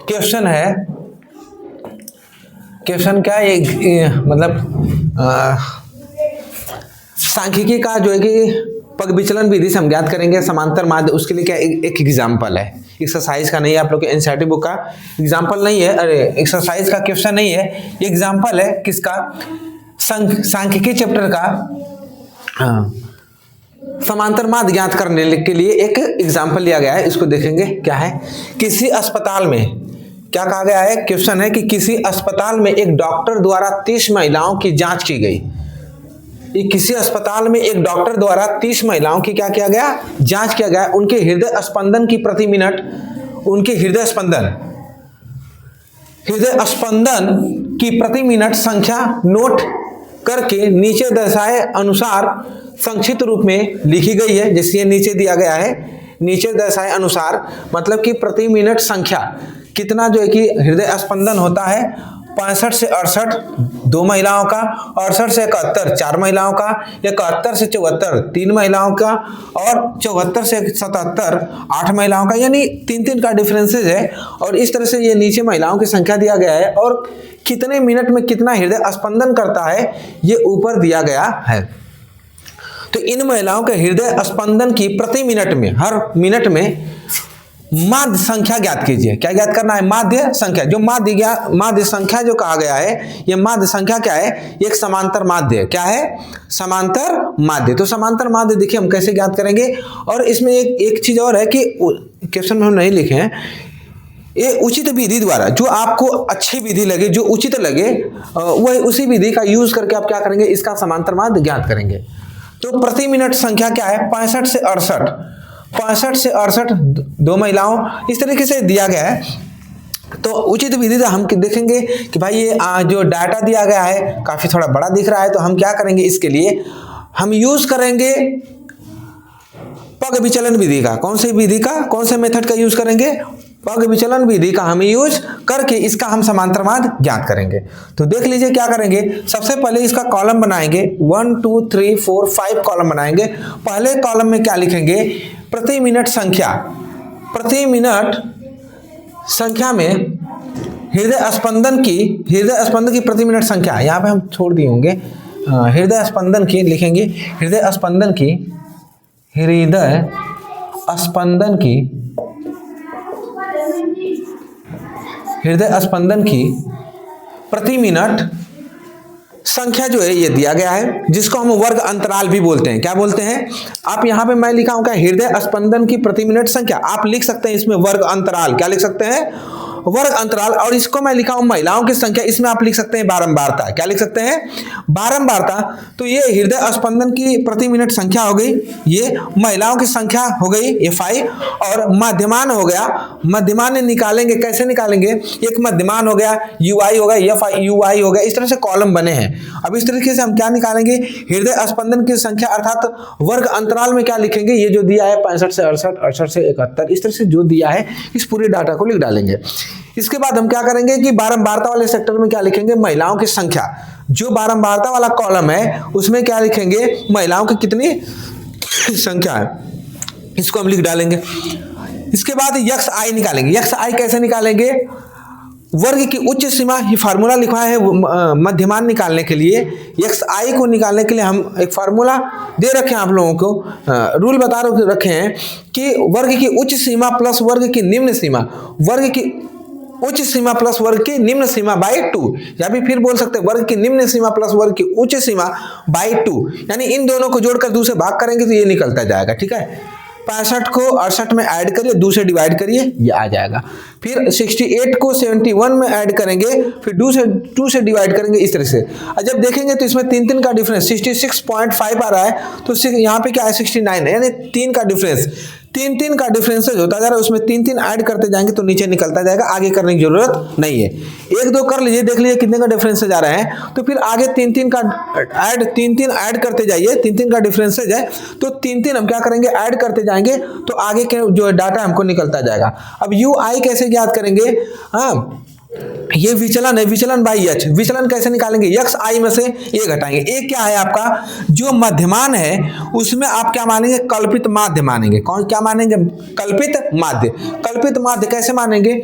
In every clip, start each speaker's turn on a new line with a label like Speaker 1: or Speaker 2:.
Speaker 1: Question है, question क्या है, मतलब सांख्यिकी का जो है कि पग विचलन विधि से हम ज्ञात करेंगे समांतर माध्य। उसके लिए क्या एक एग्जाम्पल है, एक्सरसाइज का नहीं है, आप लोग के एनसीईआरटी बुक का एग्जाम्पल नहीं है, अरे एक्सरसाइज का क्वेश्चन नहीं है, एग्जाम्पल है किसका, सांख्यिकी चैप्टर का समांतर माध्य ज्ञात करने के लिए एक एग्जाम्पल लिया गया है। इसको देखेंगे क्या है। किसी अस्पताल में क्या कहा गया है, क्वेश्चन है कि किसी अस्पताल में एक डॉक्टर द्वारा 30 महिलाओं की जांच की गई। किसी अस्पताल में एक डॉक्टर द्वारा 30 महिलाओं की क्या किया गया, जांच किया गया। उनके हृदय स्पंदन की प्रति मिनट, उनके हृदय स्पंदन की प्रति मिनट संख्या नोट करके नीचे दर्शाए अनुसार संक्षिप्त रूप में लिखी गई है। जैसे ये नीचे दिया गया है, नीचे दर्शाए अनुसार मतलब कि प्रति मिनट संख्या कितना जो है कि हृदय स्पंदन होता है। 65 से 68 2 महिलाओं का, 68 से 71 4 महिलाओं का, 71 से 74 3 महिलाओं का और 74 से 77 8 महिलाओं का, यानी 3 का डिफरेंसेज है। और इस तरह से ये नीचे महिलाओं की संख्या दिया गया है और कितने मिनट में कितना हृदय स्पंदन करता है ये ऊपर दिया गया है। तो इन महिलाओं के हृदय स्पंदन की प्रति मिनट में, हर मिनट में माध्य संख्या ज्ञात कीजिए। क्या ज्ञात करना है, माध्य संख्या। जो माध्य संख्या जो कहा गया है, ये माध्य संख्या क्या है, एक समांतर माध्य। क्या है, समांतर माध्य। तो समांतर माध्य देखिए हम कैसे ज्ञात करेंगे। और इसमें एक चीज और है कि क्वेश्चन में हम नहीं लिखे हैं, ये उचित विधि द्वारा, जो आपको अच्छी विधि लगे, जो उचित लगे, वह उसी विधि का यूज करके आप क्या करेंगे, इसका समांतर माध्य ज्ञात करेंगे। तो प्रति मिनट संख्या क्या है, 65 से 68 2 महिलाओं, इस तरीके से दिया गया है। तो उचित विधि से हम देखेंगे कि भाई ये जो डाटा दिया गया है काफी थोड़ा बड़ा दिख रहा है, तो हम क्या करेंगे, इसके लिए हम यूज करेंगे पग विचलन विधि का। कौन सी विधि का, कौन से मेथड का यूज करेंगे, पग विचलन विधि का हम यूज करके इसका हम समांतर माध्य ज्ञात करेंगे। तो देख लीजिए क्या करेंगे, सबसे पहले इसका कॉलम बनाएंगे, 1 2 3 4 5 कॉलम बनाएंगे। पहले कॉलम में क्या लिखेंगे, प्रति मिनट संख्या, प्रति मिनट संख्या में हृदय स्पंदन की प्रति मिनट संख्या, यहाँ पे हम छोड़ दिए होंगे, हृदय स्पंदन की लिखेंगे, हृदय स्पंदन की प्रति मिनट संख्या जो है ये दिया गया है, जिसको हम वर्ग अंतराल भी बोलते हैं। क्या बोलते हैं, आप यहां पे मैं लिखा हूं क्या, हृदय स्पंदन की प्रति मिनट संख्या। आप लिख सकते हैं इसमें वर्ग अंतराल, क्या लिख सकते हैं, वर्ग अंतराल। और इसको मैं लिखा हूं महिलाओं की संख्या, इसमें आप लिख सकते हैं बारंबारता। क्या लिख सकते हैं, बारंबारता। तो ये हृदय स्पंदन की प्रति मिनट संख्या हो गई, ये महिलाओं की संख्या हो गई, ये 5, और मध्यमान हो गया। मध्यमान निकालेंगे, कैसे निकालेंगे, एक मध्यमान हो गया, UI हो गया, FI हो गया, इस तरह से कॉलम बने हैं। अब इस तरीके से हम क्या निकालेंगे, हृदय स्पंदन की संख्या अर्थात वर्ग अंतराल में क्या लिखेंगे, ये जो दिया है 65 से 68 68 से 71, इस तरह से जो दिया है इस पूरे डाटा को लिख डालेंगे। इसके बाद हम क्या करेंगे कि बारंबारता वाले सेक्टर में क्या लिखेंगे, महिलाओं की संख्या। जो बारंबारता वाला कॉलम है उसमें क्या लिखेंगे, महिलाओं की कितनी संख्या है, इसको हम लिख डालेंगे। इसके बाद XI निकालेंगे। XI कैसे निकालेंगे, वर्ग की उच्च सीमा, ये फार्मूला लिखा है मध्यमान निकालने के लिए। XI को निकालने के लिए हम एक फार्मूला दे रखे हैं आप लोगों को, रूल बता रखे हैं कि वर्ग की उच्च सीमा प्लस वर्ग की निम्न सीमा, वर्ग की उच्च सीमा प्लस वर्ग की निम्न सीमा बाई 2, या फिर बोल सकते हैं वर्ग की निम्न सीमा प्लस वर्ग की उच्च सीमा बाई 2, यानी इन दोनों को जोड़कर 2 से भाग करेंगे तो ये निकलता जाएगा। ठीक है, 65 को 68 में ऐड करिए, 2 से डिवाइड करिए, ये आ जाएगा। फिर 68 को 71 में ऐड करेंगे, फिर 2 से डिवाइड करेंगे, इस तरह से। और जब देखेंगे तो इसमें 3 का डिफरेंस 66.5 आ रहा है, तो यहाँ पे क्या है 69 है, यानी 3 का डिफरेंस, 3 का डिफरेंसेज होता जा रहा है, उसमें 3 ऐड करते जाएंगे तो नीचे निकलता जाएगा, आगे करने की जरूरत नहीं है। 1 2 कर लीजिए, देख लीजिए कितने का डिफरेंसेज आ रहे हैं, तो फिर आगे 3 का ऐड ऐड करते जाइए, 3 का डिफरेंसेज है तो 3 हम क्या करेंगे, ऐड करते जाएंगे तो आगे के जो डाटा हमको निकलता जाएगा। अब UI कैसे ज्ञात करेंगे, हाँ ये विचलन है, विचलन बाई एच। विचलन कैसे निकालेंगे? यक्स आई में से ए घटाएंगे। ए क्या है आपका? जो मध्यमान है उसमें आप क्या मानेंगे? कल्पित माध्य मानेंगे। कौन क्या मानेंगे? कल्पित माध्य। कल्पित माध्य कैसे मानेंगे?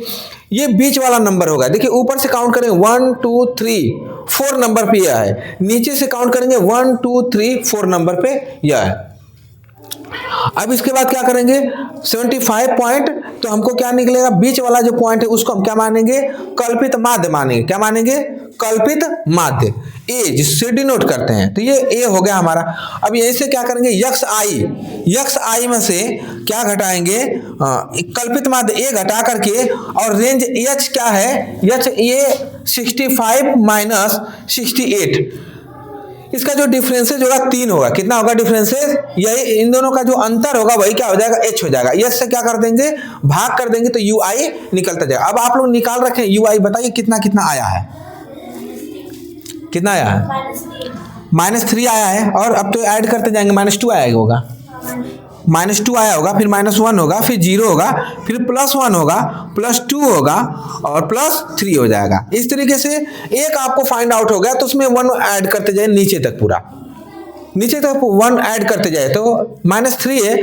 Speaker 1: ये बीच वाला नंबर होगा। देखिए ऊपर से काउंट करेंगे 1 2 3 4 नंबर पे यह है, नीचे से काउंट करेंगे 1 2 3 4 नंबर पे यह है। अब इसके बाद क्या करेंगे? 75 पॉइंट, तो हमको क्या निकलेगा? बीच वाला जो पॉइंट है उसको हम क्या मानेंगे? कल्पित माध्य मानेंगे। क्या मानेंगे? कल्पित माध्य, ए जिससे डिनोट करते हैं। तो ये ए हो गया हमारा। अब यहीं से क्या करेंगे? यक्स आई में से क्या घटाएंगे? कल्पित माध्य ए घटा करके, और रेंज एच क्या है? एच ये 65 माइनस 68, इसका जो डिफरेंसेज होगा 3 होगा। कितना होगा डिफरेंसेज? यही इन दोनों का जो अंतर होगा वही क्या हो जाएगा? एच हो जाएगा। एच से क्या कर देंगे? भाग कर देंगे तो यू आई निकलता जाएगा। अब आप लोग निकाल रखे हैं यू आई, बताइए कितना कितना आया है? कितना आया है? -3 आया है। और अब तो ऐड करते जाएंगे, -2 आएगा होगा, -2 आया होगा, फिर -1 होगा, फिर 0 होगा, फिर +1 होगा, +2 होगा और +3 हो जाएगा। इस तरीके से एक आपको फाइंड आउट हो गया, तो उसमें 1 ऐड करते जाए नीचे तक, पूरा नीचे तक 1 ऐड करते जाए। तो -3 है,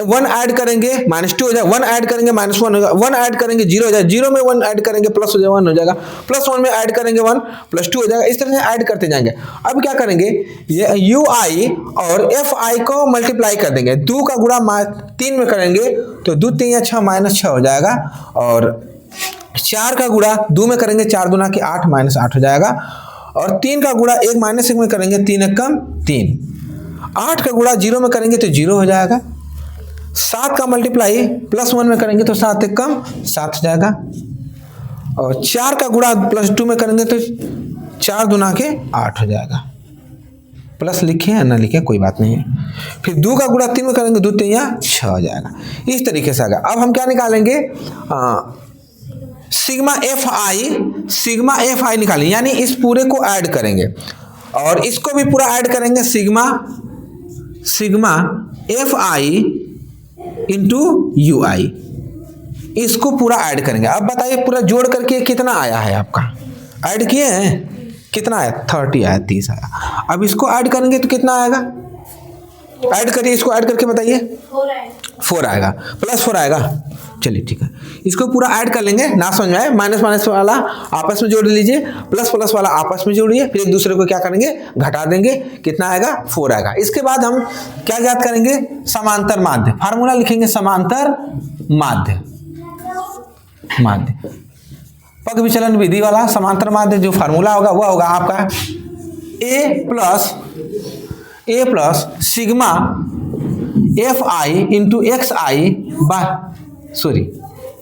Speaker 1: 1 ऐड करेंगे -2 हो जाएगा, 1 ऐड करेंगे -1 होगा, 1 ऐड करेंगे 0 हो जाएगा, 0 में 1 ऐड करेंगे प्लस हो जाएगा 1 हो जाएगा, +1 में ऐड करेंगे 1 +2 हो जाएगा। इस तरह से ऐड करते जाएंगे। अब क्या करेंगे? ये यू आई और एफ आई को मल्टीप्लाई कर देंगे। 2 का गुणा 3 में करेंगे तो 2 3 6 -6 हो जाएगा, और 4 का गुणा 2 में करेंगे 4 दूना के 8 -8 हो जाएगा, और 3 का गुणा 1 -1 में करेंगे 3 1 कम 3, 8 का गुणा 0 में करेंगे तो 0 हो जाएगा, 7 का मल्टीप्लाई +1 में करेंगे तो 7 1 कम 7 हो जाएगा, और 4 का गुणा +2 में करेंगे तो 4 दूना के 8 हो जाएगा। प्लस लिखे या ना लिखे कोई बात नहीं है। फिर 2 का गुणा 3 में करेंगे 2 3 या 6 हो जाएगा। इस तरीके से आएगा। अब हम क्या निकालेंगे? सिग्मा एफ आई निकालेंगे, यानी इस पूरे को ऐड करेंगे और इसको भी पूरा ऐड करेंगे। Sigma F I into U I, इसको पूरा ऐड करेंगे। अब बताइए पूरा जोड़ करके कितना आया है आपका? ऐड किए हैं कितना आया? 30 आया, 30 आया। अब इसको ऐड करेंगे तो कितना आएगा? ऐड करिए, इसको ऐड करके बताइए। 4 आएगा, +4 आएगा। चलिए ठीक है, इसको पूरा ऐड कर लेंगे। ना समझ में आए, माइनस वाला आपस में जोड़ लीजिए, प्लस वाला आपस में जोड़िए, फिर एक दूसरे को क्या करेंगे? घटा देंगे। कितना आएगा? 4 आएगा। इसके बाद हम क्या ज्ञात करेंगे? समांतर माध्य। फार्मूला लिखेंगे समांतर माध्य। पग विचलन विधि वाला समांतर माध्य जो फार्मूला होगा वह होगा आपका A plus sigma F I into X I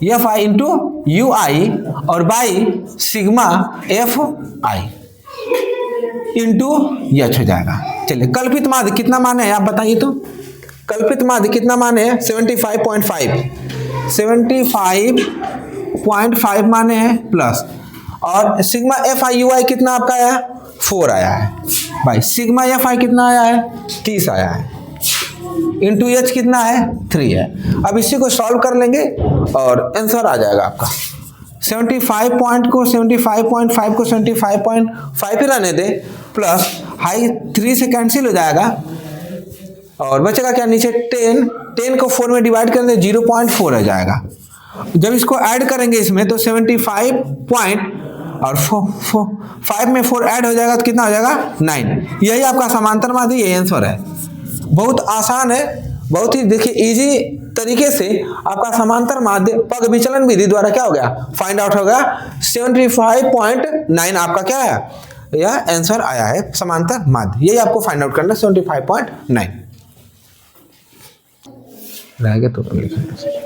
Speaker 1: F I into U I और by sigma F I into H हो जाएगा। चलिए कल्पित माध्य कितना माने हैं आप बताइए तो? कल्पित माध्य कितना माने हैं? 75.5 माने हैं प्लस, और सिग्मा एफ आई यू आई कितना आपका आया? 4 आया है भाई। सिग्मा एफ आई कितना आया है? 30 आया है, इंटू एच कितना है? 3 है। अब इसी को सॉल्व कर लेंगे और आंसर आ जाएगा आपका 75 को 75.5 को 75.5 ही रहने दे, प्लस हाई 3 से कैंसिल हो जाएगा और बचेगा क्या नीचे? 10 को 4 में डिवाइड कर दे 0.4 हो जाएगा। जब इसको ऐड करेंगे इसमें तो 75 और 5 में 4 ऐड हो जाएगा तो कितना हो जाएगा? 9। यही आपका समांतर माध्य, यही आंसर है। बहुत आसान है, बहुत ही देखिए इजी तरीके से आपका समांतर माध्य पग विचलन विधि द्वारा क्या हो गया? फाइंड आउट हो गया। 75.9 आपका क्या है? यह आंसर आया है समांतर माध्य। यही आपको फाइंड आउट करना 75.9 रहेगा तो लिखेंगे।